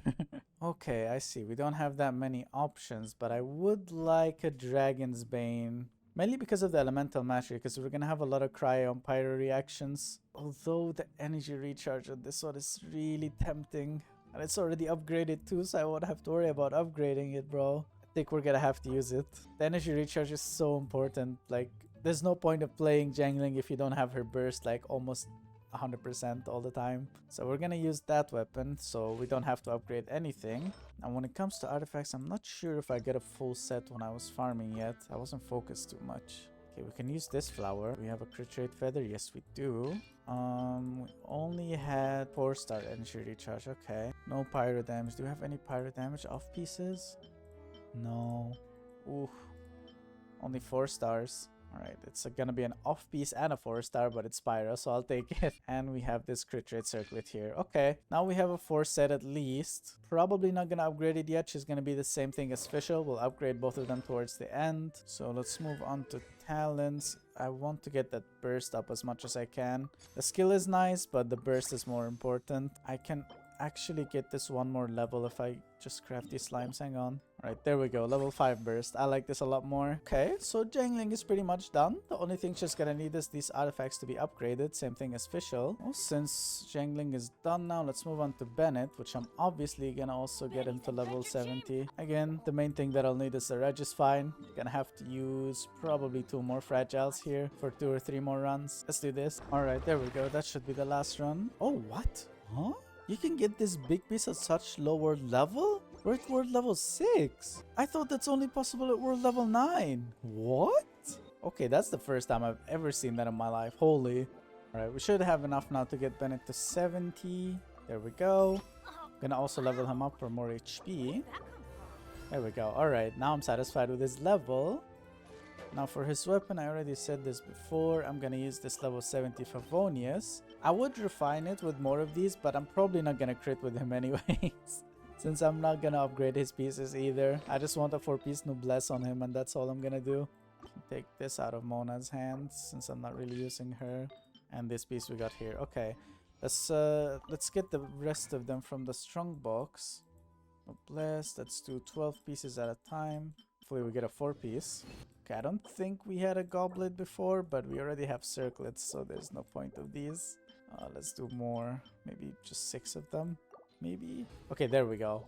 A: Okay, I see. We don't have that many options, but I would like a Dragon's Bane. Mainly because of the elemental mastery, because we're gonna have a lot of cryo and pyro reactions. Although the energy recharge on this one is really tempting. And it's already upgraded too, so I won't have to worry about upgrading it, bro. I think we're gonna have to use it. The energy recharge is so important. Like, there's no point of playing Jiangling if you don't have her burst like almost 100% all the time. So we're gonna use that weapon so we don't have to upgrade anything. And when it comes to artifacts, I'm not sure if I get a full set when I was farming yet. I wasn't focused too much. Okay, we can use this flower. We have a crit rate feather. Yes, we do. We only had 4-star energy recharge. Okay. No pyro damage. Do we have any pyro damage off pieces? No. Ooh. Only 4 stars. Alright, it's gonna be an off piece and a 4-star, but it's Pyro, so I'll take it. And we have this crit rate circlet here. Okay, now we have a 4 set at least. Probably not gonna upgrade it yet. She's gonna be the same thing as Fischl. We'll upgrade both of them towards the end. So let's move on to talents. I want to get that burst up as much as I can. The skill is nice, but the burst is more important. I can actually get this 1 more level if I just craft these slimes. Hang on. Alright, there we go. Level 5 burst. I like this a lot more. Okay, so Jiangling is pretty much done. The only thing she's gonna need is these artifacts to be upgraded. Same thing as Fischl. Well, since Jiangling is done now, let's move on to Bennett, which I'm obviously gonna also get him to level 70. Again, the main thing that I'll need is the Regisfine. Gonna have to use probably 2 more fragiles here for 2 or 3 more runs. Let's do this. Alright, there we go. That should be the last run. Oh, what? Huh? You can get this big piece at such lower level? We're at world level 6. I thought that's only possible at world level 9. What? Okay, that's the first time I've ever seen that in my life. Holy. Alright, we should have enough now to get Bennett to 70. There we go. Gonna also level him up for more HP. There we go. Alright, now I'm satisfied with his level. Now for his weapon, I already said this before, I'm gonna use this level 70 Favonius. I would refine it with more of these, but I'm probably not gonna crit with him anyways. Since I'm not gonna upgrade his pieces either. I just want a 4-piece Noblesse on him and that's all I'm gonna do. Take this out of Mona's hands since I'm not really using her. And this piece we got here. Okay, let's get the rest of them from the strong box. Noblesse, let's do 12 pieces at a time. Hopefully we get a 4-piece. Okay, I don't think we had a goblet before, but we already have circlets, so there's no point of these. Let's do more. Maybe just 6 of them. maybe? Okay, there we go.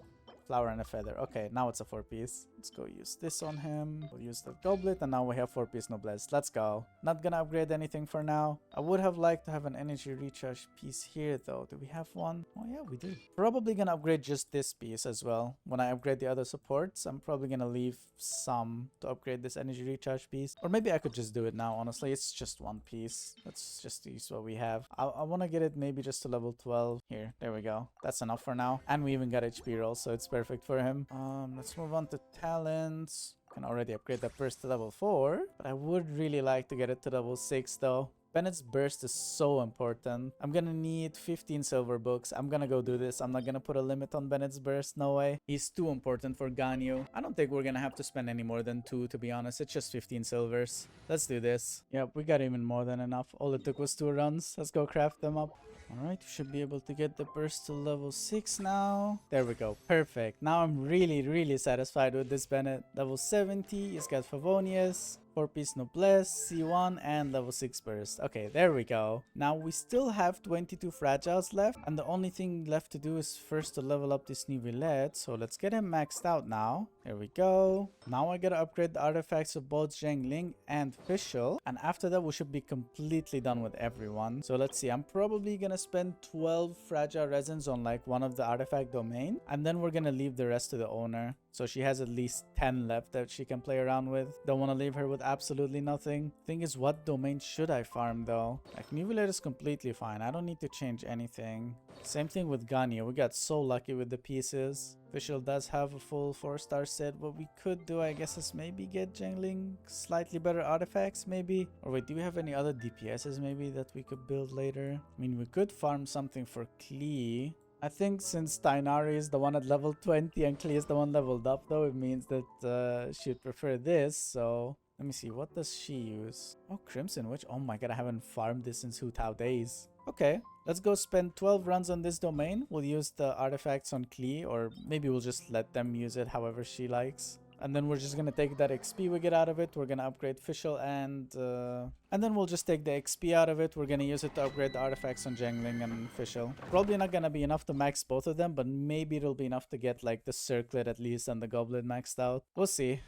A: Flower and a feather. Okay, now it's a 4-piece. Let's go use this on him. We'll use the goblet, and now we have 4-piece noblesse. Let's go. Not gonna upgrade anything for now. I would have liked to have an energy recharge piece here, though. Do we have one? Oh, yeah, we do. Probably gonna upgrade just this piece as well. When I upgrade the other supports, I'm probably gonna leave some to upgrade this energy recharge piece. Or maybe I could just do it now, honestly. It's just one piece. Let's just use what we have. I want to get it maybe just to level 12. Here, there we go. That's enough for now. And we even got HP roll, so it's perfect for him. Let's move on to talents. Can already upgrade that burst to level 4, but I would really like to get it to level 6 though. Bennett's burst is so important. I'm gonna need 15 silver books. I'm gonna go do this. I'm not gonna put a limit on Bennett's burst. No way. He's too important for Ganyu. I don't think we're gonna have to spend any more than 2, to be honest. It's just 15 silvers. Let's do this. Yep, we got even more than enough. All it took was 2 runs. Let's go craft them up. Alright, we should be able to get the burst to level 6 now. There we go. Perfect. Now I'm really satisfied with this Bennett. Level 70. He's got Favonius. 4-piece noblesse, C1, and level 6 burst. Okay, there we go. Now we still have 22 fragiles left, and the only thing left to do is first to level up this Nivelette. So let's get him maxed out now. There we go. Now I gotta upgrade the artifacts of both Zhengling and Fischl, and after that we should be completely done with everyone. So let's see, I'm probably gonna spend 12 fragile resins on like one of the artifact domain, and then we're gonna leave the rest to the owner. So she has at least 10 left that she can play around with. Don't want to leave her with absolutely nothing. Thing is, what domain should I farm though? Like, Nivelette is completely fine. I don't need to change anything. Same thing with Ganyu. We got so lucky with the pieces. Fischl does have a full 4-star set. What we could do, I guess, is maybe get Zhengling slightly better artifacts, maybe. Or wait, do we have any other DPSs maybe that we could build later? I mean, we could farm something for Klee. I think since Tainari is the one at level 20 and Klee is the one leveled up, though, it means that she'd prefer this. So let me see, what does she use? Oh, Crimson Witch. Oh my god, I haven't farmed this since Hu Tao days. Okay, let's go spend 12 runs on this domain. We'll use the artifacts on Klee, or maybe we'll just let them use it however she likes. And then we're just gonna take that XP we get out of it. We're gonna upgrade Fischl, and then we'll just take the XP out of it. We're gonna use it to upgrade the artifacts on Zhengling and Fischl. Probably not gonna be enough to max both of them, but maybe it'll be enough to get like the circlet at least and the goblet maxed out. We'll see.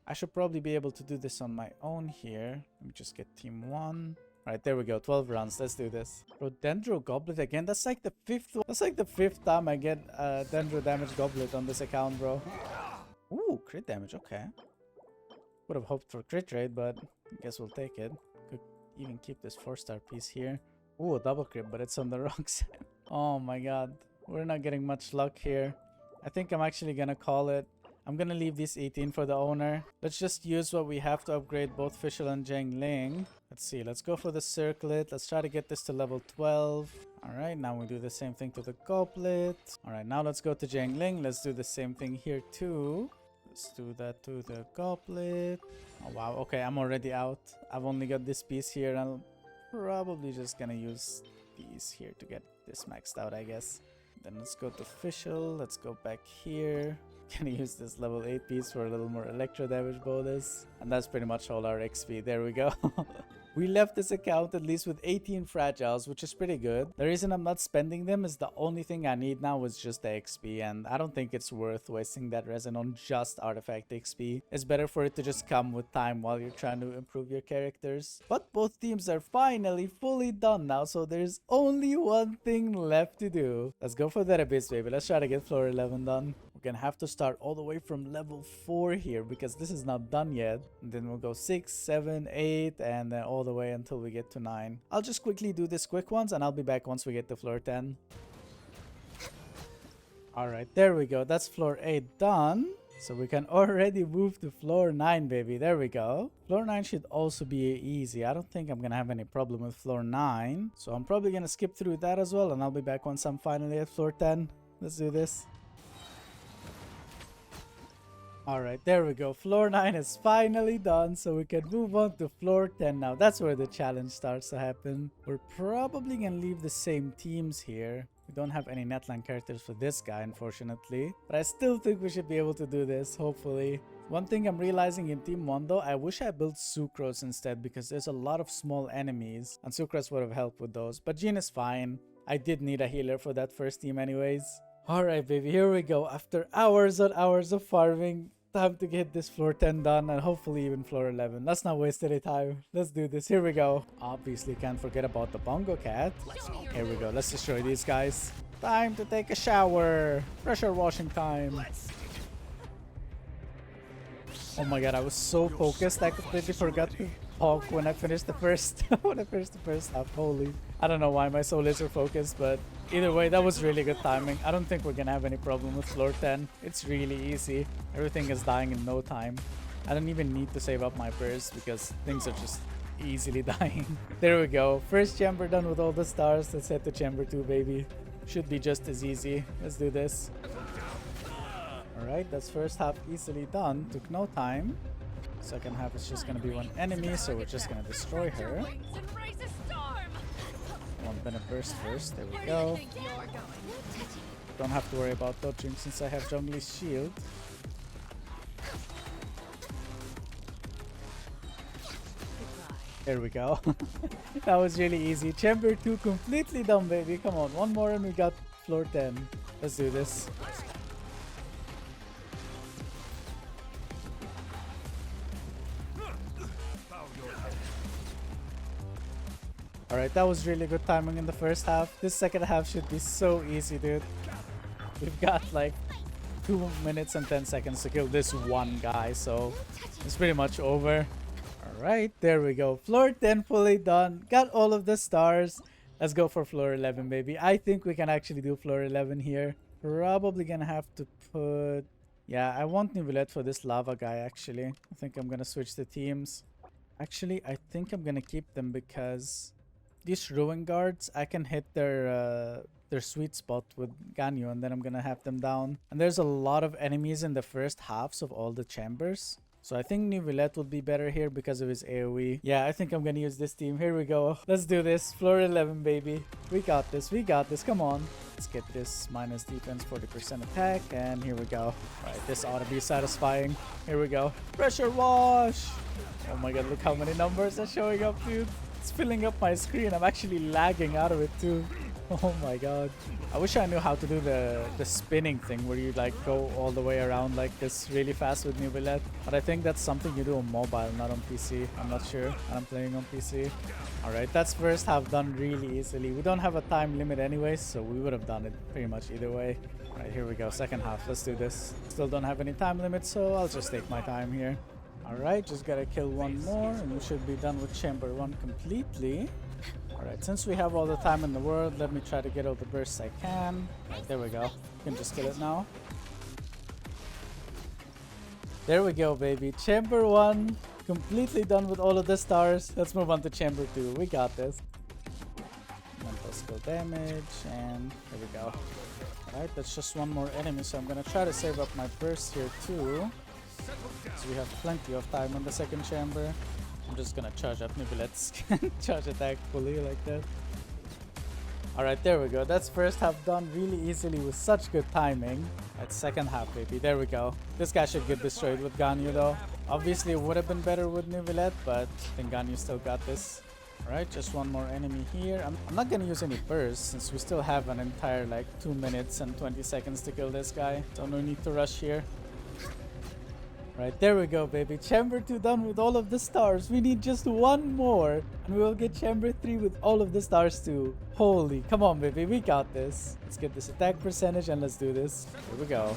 A: I should probably be able to do this on my own here. Let me just get team 1. Alright, there we go. 12 rounds. Let's do this. Bro, Dendro Goblet again? That's like the 5th one. That's like the 5th time I get Dendro Damage Goblet on this account, bro. Ooh, crit damage. Okay. Would have hoped for crit rate, but I guess we'll take it. Could even keep this 4-star piece here. Ooh, a double crit, but it's on the wrong side. Oh my god. We're not getting much luck here. I think I'm actually gonna call it. I'm gonna leave this 18 for the owner. Let's just use what we have to upgrade both Fischl and Zhengling. Let's see, let's go for the circlet. Let's try to get this to level 12. Alright, now we do the same thing to the goblet. Alright, now let's go to Zhengling. Let's do the same thing here too. Let's do that to the goblet. Oh wow, okay, I'm already out. I've only got this piece here, and I'm probably just gonna use these here to get this maxed out, I guess. Then let's go to Fischl. Let's go back here. Gonna use this level 8 piece for a little more electro damage bonus. And that's pretty much all our XP. There we go. We left this account at least with 18 fragiles, which is pretty good. The reason I'm not spending them is the only thing I need now is just the XP, and I don't think it's worth wasting that resin on just artifact XP. It's better for it to just come with time while you're trying to improve your characters. But both teams are finally fully done now, so there's only one thing left to do. Let's go for that Abyss, baby. Let's try to get floor 11 done. We're gonna have to start all the way from level 4 here because this is not done yet. And then we'll go 6, 7, 8, and then all the way until we get to 9. I'll just quickly do this quick ones and I'll be back once we get to floor 10. Alright, there we go. That's floor 8 done. So we can already move to floor 9, baby. There we go. Floor 9 should also be easy. I don't think I'm gonna have any problem with floor 9. So I'm probably gonna skip through that as well, and I'll be back once I'm finally at floor 10. Let's do this. Alright, there we go. Floor 9 is finally done, so we can move on to floor 10 now. That's where the challenge starts to happen. We're probably gonna leave the same teams here. We don't have any netline characters for this guy, unfortunately. But I still think we should be able to do this, hopefully. One thing I'm realizing in Team 1 though, I wish I built Sucrose instead because there's a lot of small enemies. And Sucrose would have helped with those. But Jean is fine. I did need a healer for that first team anyways. Alright, baby, here we go. After hours and hours of farming, time to get this floor 10 done and hopefully even floor 11. Let's not waste any time. Let's do this. Here we go. Obviously, can't forget about the bongo cat. Here we go. Let's destroy these guys. Time to take a shower. Pressure washing time. Oh my god, I was so focused. I completely forgot to talk when I finished the first half. Holy. I don't know why my soul is so focused, but either way, that was really good timing. I don't think we're gonna have any problem with floor 10. It's really easy. Everything is dying in no time. I don't even need to save up my purse because things are just easily dying. There we go. First chamber done with all the stars. Let's head to chamber 2, baby. Should be just as easy. Let's do this. Alright, that's first half easily done. Took no time. Second half is just gonna be one enemy, so we're just gonna destroy her. One gonna burst first. There we go. Don't have to worry about dodging since I have Zhongli's shield. There we go. That was really easy. Chamber 2 completely done, baby. Come on, one more and we got floor 10. Let's do this. Alright, that was really good timing in the first half. This second half should be so easy, dude. We've got like 2 minutes and 10 seconds to kill this one guy, so it's pretty much over. Alright, there we go. Floor 10 fully done. Got all of the stars. Let's go for floor 11, baby. I think we can actually do floor 11 here. Probably gonna have to put... Yeah, I want Nivelette for this lava guy, actually. I think I'm gonna switch the teams. Actually, I think I'm gonna keep them because... these ruin guards, I can hit their sweet spot with ganyu and then I'm gonna have them down. And there's a lot of enemies in the first halves of all the chambers. So I think Nivelette would be better here because of his AoE. Yeah, I think I'm gonna use this team. Here we go. Let's do this. Floor 11, baby. We got this. We got this. Come on. Let's get this minus defense, 40% attack. And here we go. Alright, this ought to be satisfying. Here we go. Pressure wash. Oh my god, look how many numbers are showing up, dude. It's filling up my screen. I'm actually lagging out of it too. Oh my god. I wish I knew how to do the spinning thing where you like go all the way around like this really fast with Nivelette. But I think that's something you do on mobile, not on PC. I'm not sure. I'm playing on PC. Alright, that's first half done really easily. We don't have a time limit anyway, so we would have done it pretty much either way. Alright, here we go. Second half. Let's do this. Still don't have any time limit, so I'll just take my time here. Alright, just gotta kill one more and we should be done with chamber 1 completely. Alright, since we have all the time in the world, let me try to get all the bursts I can. Right, there we go. We can just kill it now. There we go, baby. Chamber 1 completely done with all of the stars. Let's move on to chamber 2. We got this. Mental skill damage and there we go. Alright, that's just one more enemy, so I'm gonna try to save up my burst here too. So we have plenty of time in the second chamber. I'm just gonna charge up Nivelette's charge attack fully like that. Alright, there we go. That's first half done really easily with such good timing. That's second half, baby. There we go. This guy should get destroyed with ganyu though. Obviously it would have been better with Nivelette, but I think ganyu still got this. Alright, just one more enemy here. I'm not gonna use any bursts since we still have an entire like 2 minutes and 20 seconds to kill this guy. So no need to rush here. Right, there we go, baby. Chamber 2 done with all of the stars. We need just one more and we will get chamber 3 with all of the stars too. Holy, come on, baby. We got this. Let's get this attack percentage and let's do this. Here we go.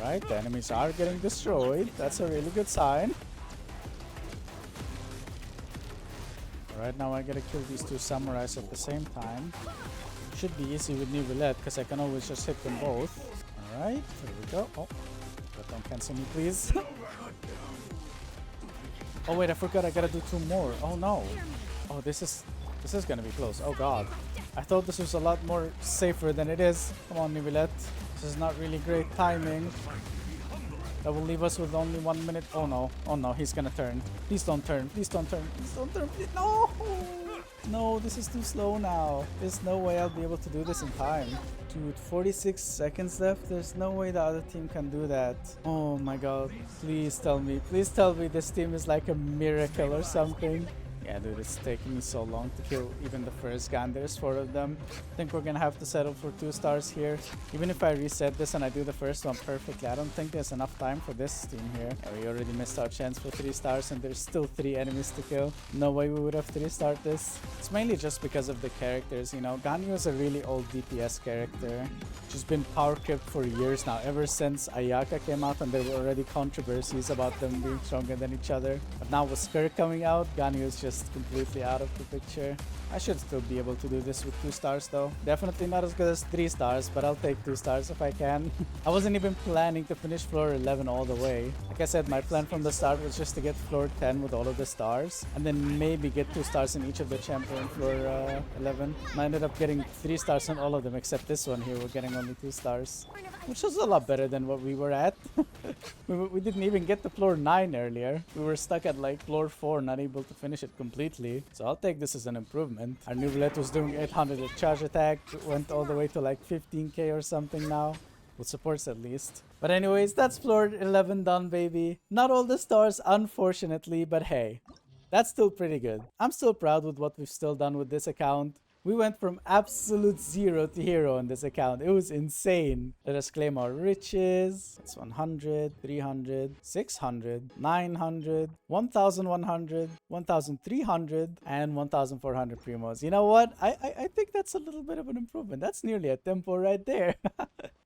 A: Right, the enemies are getting destroyed. That's a really good sign. Alright, now I gotta kill these 2 samurais at the same time. Should be easy with Nivelette because I can always just hit them both. Alright, here we go. Oh. Don't cancel me, please. Oh wait, I forgot I gotta do 2 more. Oh no. Oh, this is gonna be close. Oh god. I thought this was a lot more safer than it is. Come on, Nivelette. This is not really great timing. That will leave us with only 1 minute. Oh no. Oh no, he's gonna turn. Please don't turn. Please don't turn. Please don't turn. Please. No! No, this is too slow now. There's no way I'll be able to do this in time. Dude, 46 seconds left. There's no way the other team can do that. Oh my god. Please tell me. Please tell me this team is like a miracle or something. Yeah, dude, it's taking me so long to kill even the first guy, and there's 4 of them. I think we're gonna have to settle for 2 stars here. Even if I reset this and I do the first one perfectly, I don't think there's enough time for this team here. Yeah, we already missed our chance for 3 stars, and there's still 3 enemies to kill. No way we would have 3-starred this. It's mainly just because of the characters, you know. Ganyu is a really old DPS character. She's been power crept for years now, ever since Ayaka came out, and there were already controversies about them being stronger than each other. But now with Skirt coming out, Ganyu is just completely out of the picture. I should still be able to do this with 2 stars though. Definitely not as good as 3 stars, but I'll take 2 stars if I can. I wasn't even planning to finish floor 11 all the way. Like I said, my plan from the start was just to get floor 10 with all of the stars, and then maybe get 2 stars in each of the champion floor 11. And I ended up getting 3 stars on all of them except this one here. We're getting only 2 stars, which was a lot better than what we were at. we didn't even get to floor 9 earlier. We were stuck at like floor 4, not able to finish it completely. So I'll take this as an improvement. Our new roulette was doing 800 of charge attack. It went all the way to like 15k or something now. With supports at least. But anyways, that's floor 11 done, baby. Not all the stars, unfortunately, but hey, that's still pretty good. I'm still proud with what we've still done with this account. We went from absolute 0 to hero on this account. It was insane. Let us claim our riches. It's 100, 300, 600, 900, 1,100, 1,300, and 1,400 primos. You know what? I think that's a little bit of an improvement. That's nearly a tempo right there.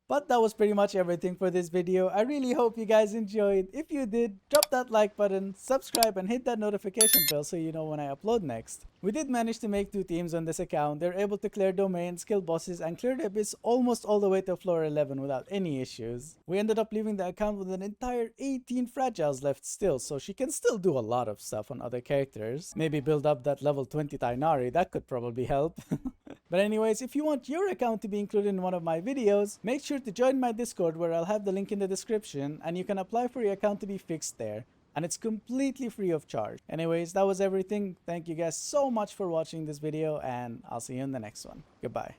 A: But that was pretty much everything for this video. I really hope you guys enjoyed. If you did, drop that like button, subscribe, and hit that notification bell so you know when I upload next. We did manage to make 2 teams on this account. They're able to clear domains, kill bosses, and clear the abyss almost all the way to floor 11 without any issues. We ended up leaving the account with an entire 18 fragiles left still, so she can still do a lot of stuff on other characters. Maybe build up that level 20 Tainari, that could probably help. But anyways, if you want your account to be included in one of my videos, make sure to join my Discord where I'll have the link in the description, and you can apply for your account to be fixed there. And it's completely free of charge. Anyways, that was everything. Thank you guys so much for watching this video, and I'll see you in the next one. Goodbye.